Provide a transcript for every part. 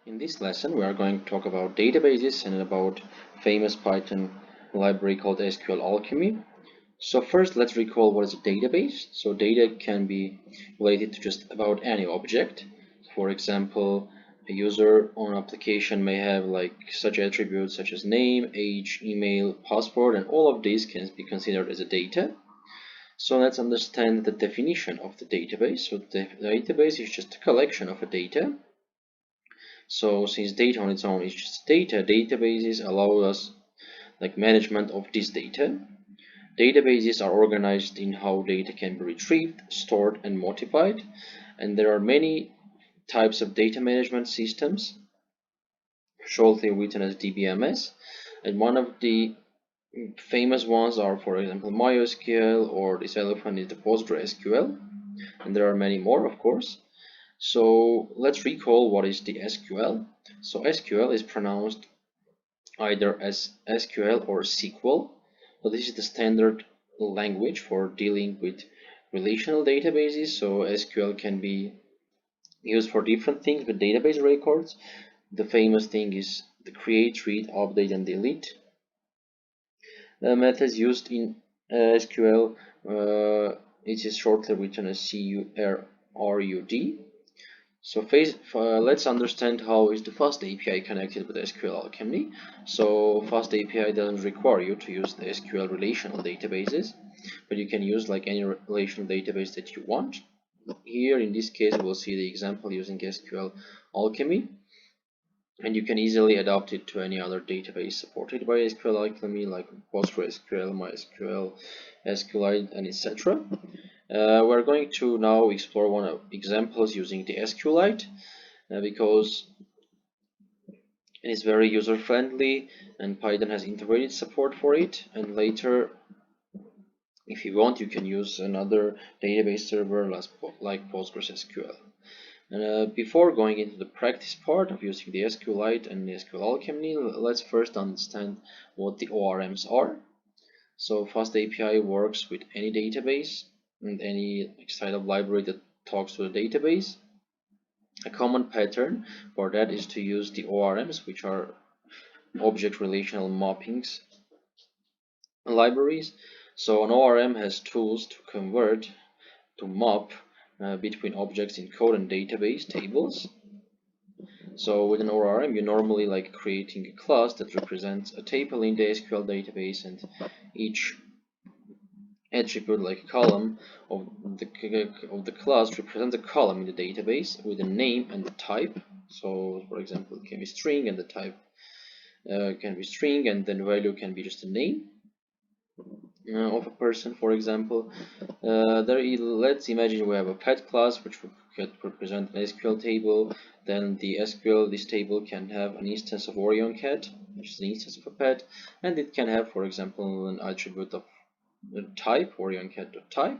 In this lesson, we are going to talk about databases and about famous Python library called SQLalchemy. So first, let's recall what is a database. So data can be related to just about any object. For example, a user on an application may have like such attributes such as name, age, email, password, and all of these can be considered as a data. So let's understand the definition of the database. So the database is just a collection of a data. So since data on its own is just data, databases allow us like management of this data. Databases are organized in how data can be retrieved, stored, and multiplied. And there are many types of data management systems, shortly written as DBMS. And one of the famous ones are, for example, MySQL, or this elephant is the PostgreSQL. And there are many more, of course. So let's recall what is the SQL. So SQL is pronounced either as SQL or SQL. So this is the standard language for dealing with relational databases. So SQL can be used for different things with database records. The famous thing is the create, read, update, and delete. The methods used in SQL, it is shortly written as CURUD. So let's understand how is the Fast API connected with SQLalchemy. So Fast API doesn't require you to use the SQL relational databases, but you can use like any relational database that you want. Here in this case we'll see the example using SQLalchemy, and you can easily adapt it to any other database supported by SQLalchemy like PostgreSQL, MySQL, SQLite, and etc. We're going to now explore one of examples using the SQLite because it is very user-friendly and Python has integrated support for it. And later, if you want, you can use another database server like PostgreSQL. And before going into the practice part of using the SQLite and the SQLalchemy, let's first understand what the ORMs are. So Fast API works with any database and any side-up library that talks to the database. A common pattern for that is to use the ORMs, which are object relational mappings libraries. So an ORM has tools to convert, to map between objects in code and database tables. So with an ORM, you're normally like creating a class that represents a table in the SQL database, and each attribute like a column of the class represents a column in the database with a name and the type. So for example, it can be string, and the type can be string, and then value can be just a name of a person, for example. Let's imagine we have a pet class which could represent an SQL table. Then this table can have an instance of Orion cat, which is an instance of a pet, and it can have, for example, an attribute of type, OrionCat.type.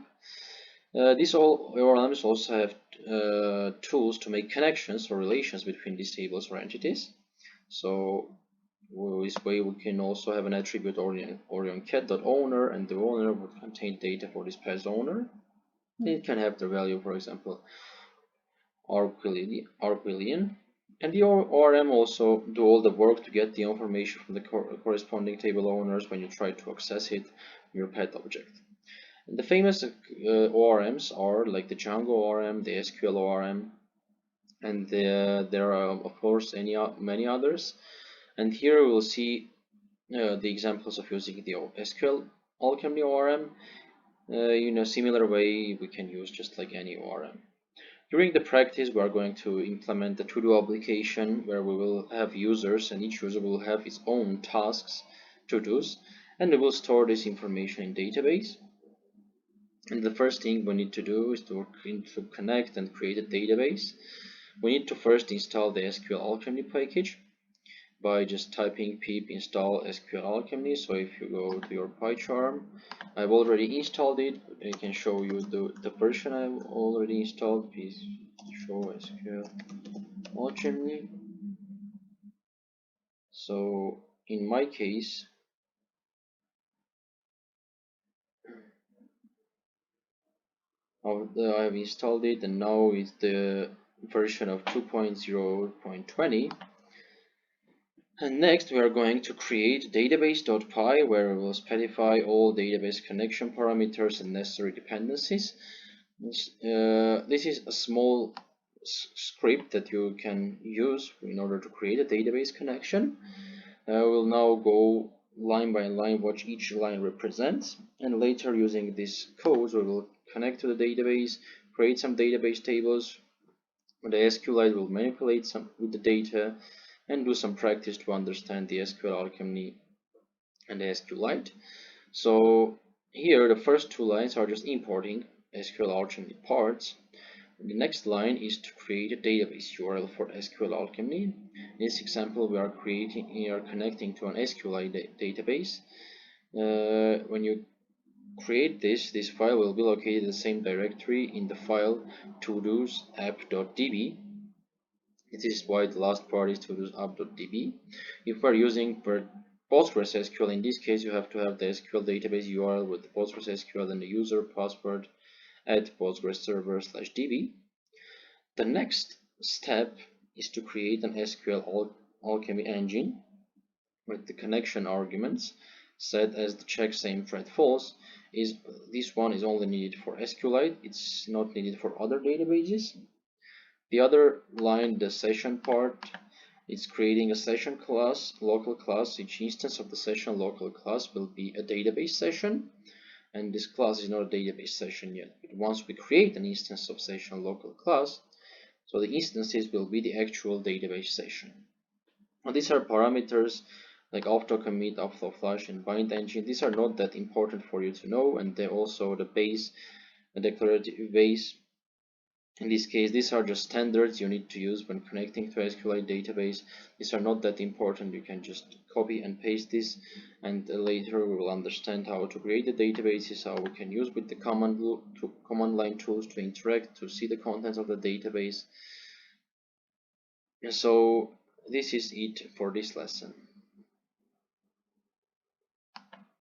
These ORMs also have tools to make connections or relations between these tables or entities. So this way we can also have an attribute OrionCat.owner, and the owner would contain data for this pet's owner. It can have the value, for example, Arquillian. And the ORM also do all the work to get the information from the corresponding table owners when you try to access it in your pet object. And the famous ORMs are like the Django ORM, the SQL ORM, and there are of course many others. And here we will see the examples of using the SQLalchemy ORM. In a similar way, we can use just like any ORM. During the practice, we are going to implement the to-do application where we will have users, and each user will have its own tasks, to-dos, and we will store this information in database. And the first thing we need to do is to connect and create a database. We need to first install the SQLalchemy package by just typing pip install SQLalchemy. So if you go to your PyCharm, I've already installed it. I can show you the version I've already installed. Please show SQLalchemy. So in my case, I've installed it, and now it's the version of 2.0.20. And next we are going to create database.py, where we will specify all database connection parameters and necessary dependencies. This is a small script that you can use in order to create a database connection. We'll now go line by line what each line represents, and later using this code we will connect to the database, create some database tables. The SQLite will manipulate some with the data and do some practice to understand the SQLalchemy and the SQLite. So here the first two lines are just importing SQLalchemy parts. The next line is to create a database URL for SQLalchemy. In this example, we are connecting to an SQLite database. When you create this file will be located in the same directory in the file todos app.db. This is why the last part is todos app.db. If we're using PostgreSQL, in this case you have to have the SQL database URL with the PostgreSQL and the user password at postgreserver/db. The next step is to create an SQLalchemy engine with the connection arguments set as the check same thread false. This one is only needed for SQLite, it's not needed for other databases. The other line, the session part, is creating a session class, local class. Each instance of the session local class will be a database session, and this class is not a database session yet. But once we create an instance of session local class, so the instances will be the actual database session. Now these are parameters like auto-commit, auto-flush, and bind engine. These are not that important for you to know, and they're also the base, the declarative base. In this case, these are just standards you need to use when connecting to SQLite database. These are not that important. You can just copy and paste this, and later we will understand how to create the databases, how we can use with the command line tools to interact, to see the contents of the database. And so this is it for this lesson.